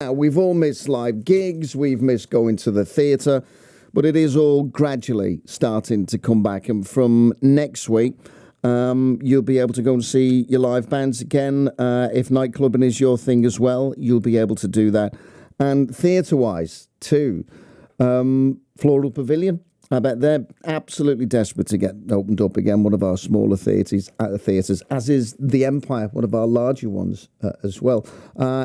Now, we've all missed live gigs, we've missed going to the theatre, but it is all gradually starting to come back. And from next week, you'll be able to go and see your live bands again. If nightclubbing is your thing as well, you'll be able to do that. And theatre-wise, too, Floral Pavilion, I bet they're absolutely desperate to get opened up again, one of our smaller theatres, as is the Empire, one of our larger ones as well.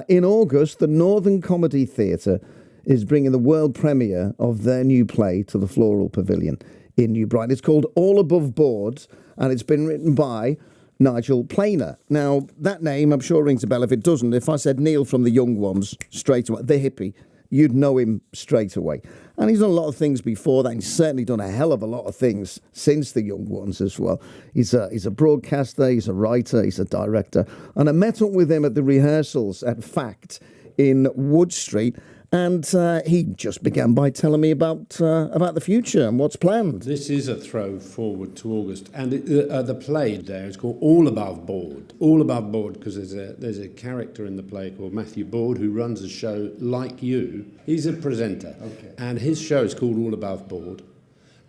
In August, the Northern Comedy Theatre is bringing the world premiere of their new play to the Floral Pavilion in New Brighton. It's called All Above Board, and it's been written by Nigel Planer. Now, that name, I'm sure rings a bell. If it doesn't, if I said Neil from the Young Ones, straight away, the hippie, you'd know him straight away. And he's done a lot of things before that. He's certainly done a hell of a lot of things since the Young Ones as well. He's a broadcaster, he's a writer, he's a director. And I met up with him at the rehearsals at Fact in Wood Street. And he just began by telling me about the future and what's planned. This is a throw forward to August, and the play there is called All Above Board. All Above Board because there's a character in the play called Matthew Board who runs a show like you. He's a presenter, and his show is called All Above Board.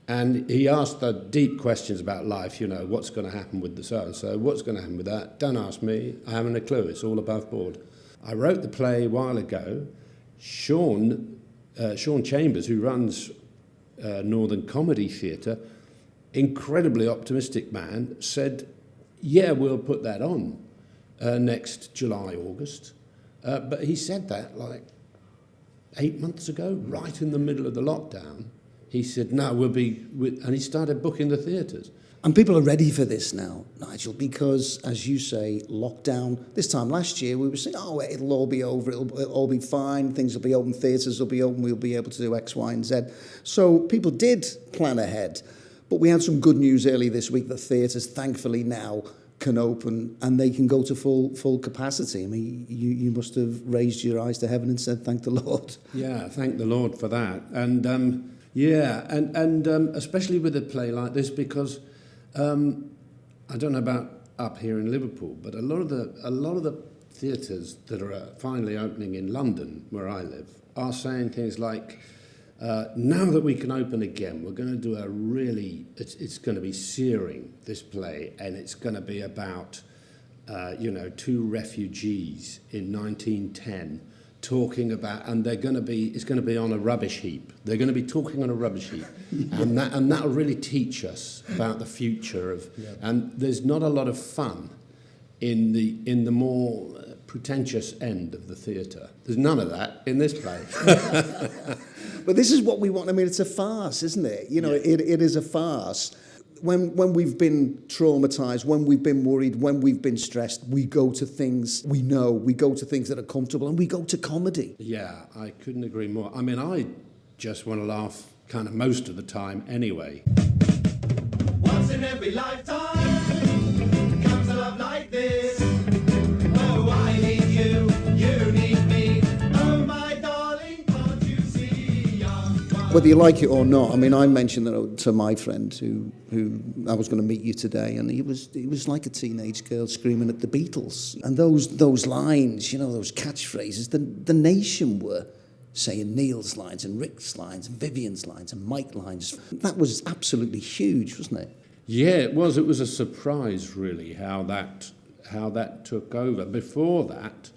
And he asked the deep questions about life, you know, what's going to happen with the so-and-so, what's going to happen with that? Don't ask me, I haven't a clue, it's all above board. I wrote the play a while ago. Sean Chambers, who runs Northern Comedy Theatre, incredibly optimistic man, said, yeah, we'll put that on next July, August. But he said that like 8 months ago, right in the middle of the lockdown. He said, no, and he started booking the theatres. And people are ready for this now, Nigel, because, as you say, lockdown. This time last year, we were saying, oh, it'll all be over, it'll all be fine, things will be open, theatres will be open, we'll be able to do X, Y, and Z. So people did plan ahead. But we had some good news early this week that theatres, thankfully now, can open and they can go to full capacity. I mean, you must have raised your eyes to heaven and said, thank the Lord. Yeah, thank the Lord for that. And, especially with a play like this, because... I don't know about up here in Liverpool, but a lot of the theatres that are finally opening in London, where I live, are saying things like, now that we can open again, we're going to do it's going to be searing, this play, and it's going to be about, two refugees in 1910 talking about, and it's going to be on a rubbish heap. They're going to be talking on a rubbish heap, and that'll really teach us about the future of. Yeah. And there's not a lot of fun in the more pretentious end of the theatre. There's none of that in this play. But this is what we want. I mean, it's a farce, isn't it? You know, yeah. It is a farce. When we've been traumatised, when we've been worried, when we've been stressed, we go to things we know, we go to things that are comfortable, and we go to comedy. Yeah, I couldn't agree more. I mean, I just want to laugh kind of most of the time anyway. Once in every lifetime comes a love like this. Oh, I need you, you need me. Oh, my darling, can't you see? Whether you like it or not, I mean, I mentioned that to my friend who I was going to meet you today, and he was like a teenage girl screaming at the Beatles. And those lines, you know, those catchphrases, the nation were saying Neil's lines and Rick's lines and Vivian's lines and Mike's lines. That was absolutely huge, wasn't it? Yeah, it was. It was a surprise, really, how that took over. Before that,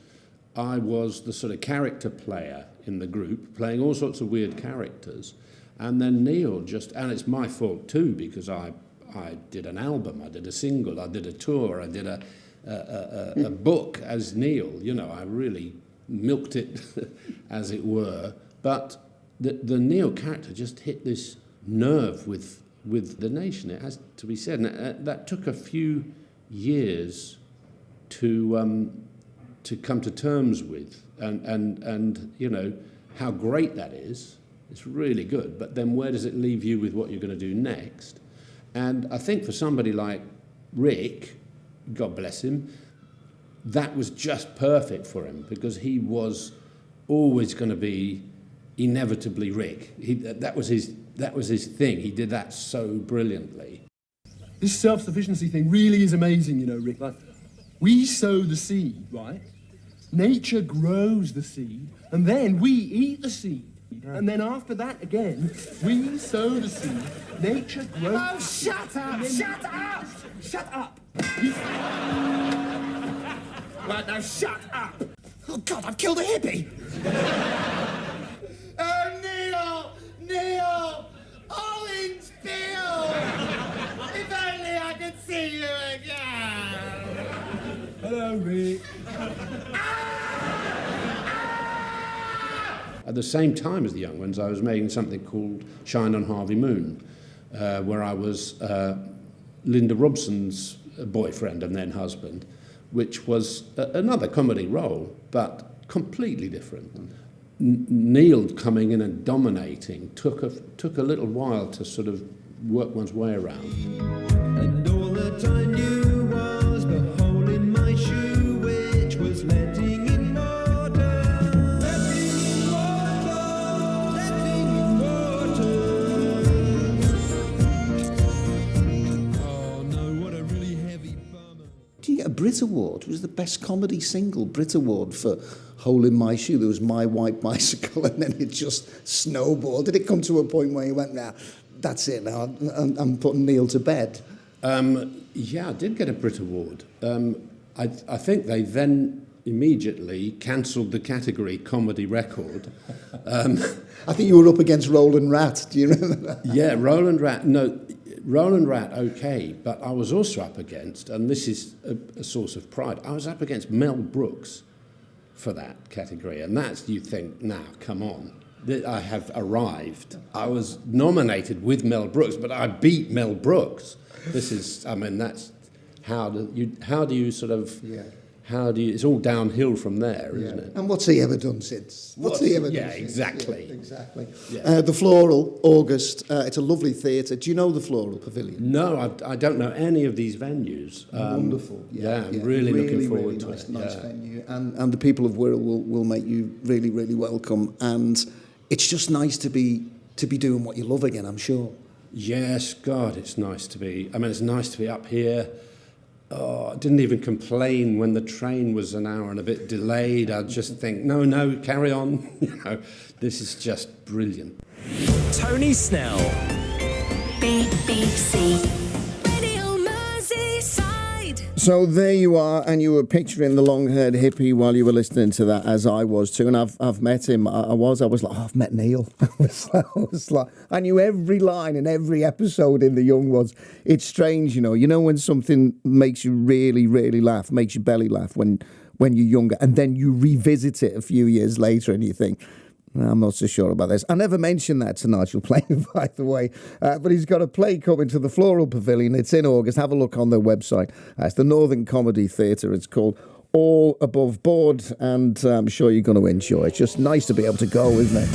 I was the sort of character player in the group, playing all sorts of weird characters. And then Neil and it's my fault too, because I did an album, I did a single, I did a tour, I did a book as Neil. You know, I really milked it, as it were. But the Neil character just hit this nerve with the nation, it has to be said. And that took a few years to come to terms with, and you know how great that is. It's really good, but then where does it leave you with what you're going to do next? And I think for somebody like Rick, God bless him, that was just perfect for him, because he was always going to be inevitably Rick. That was his thing. He did that so brilliantly. This self-sufficiency thing really is amazing, you know, Rick. Like, we sow the seed, right? Nature grows the seed, And then we eat the seed. And then after that again, we sow the seed. Nature grows. Oh, shut up! Shut up! Shut up! Right, now shut up! Oh, God, I've killed a hippie. Oh, Neil! Neil! Orange Peel! If only I could see you again! Hello, Rick. At the same time as the young ones, I was making something called Shine on Harvey Moon, where I was Linda Robson's boyfriend and then husband, which was another comedy role, but completely different. Neil coming in and dominating took a little while to sort of work one's way around. And all that I knew was the hole in my shoe, which was letting in water. Letting in water. Letting in water. Oh no, what a really heavy bummer. Do you get a Brit Award? It was the best comedy single, Brit Award for Hole in My Shoe. There was My White Bicycle, and then it just snowballed. Did it come to a point where you went, now, that's it now, I'm putting Neil to bed? Yeah, I did get a Brit Award. I think they then immediately cancelled the category comedy record. I think you were up against Roland Rat. Do you remember that? Yeah, Roland Rat, okay, but I was also up against, and this is a source of pride, I was up against Mel Brooks for that category, and that's, you think, now, come on, I have arrived. I was nominated with Mel Brooks, but I beat Mel Brooks. This is, I mean, that's, how do you sort of, it's all downhill from there, isn't it? And what's he ever done since? What's he ever done since? Exactly. Yeah, exactly. Yeah. The Floral, August. It's a lovely theatre. Do you know the Floral Pavilion? No, I don't know any of these venues. Wonderful. I'm really looking forward to it. Nice venue. And the people of Wirral will make you really, really welcome. And it's just nice to be doing what you love again, I'm sure. Yes, God, it's nice to be. I mean, it's nice to be up here. Oh, I didn't even complain when the train was an hour and a bit delayed. I'd just think, no, carry on. This is just brilliant. Tony Snell. BBC Radio Merseyside. So there you are, and you were picturing the long-haired hippie while you were listening to that, as I was too. And I've met him. I was like, oh, I've met Neil. I was like, I knew every line in every episode in The Young Ones. It's strange, you know when something makes you really, really laugh, makes your belly laugh when you're younger, and then you revisit it a few years later and you think, I'm not so sure about this. I never mentioned that to Nigel Planer, by the way. But he's got a play coming to the Floral Pavilion. It's in August. Have a look on their website. It's the Northern Comedy Theatre. It's called All Above Board, and I'm sure you're going to enjoy it. It's just nice to be able to go, isn't it?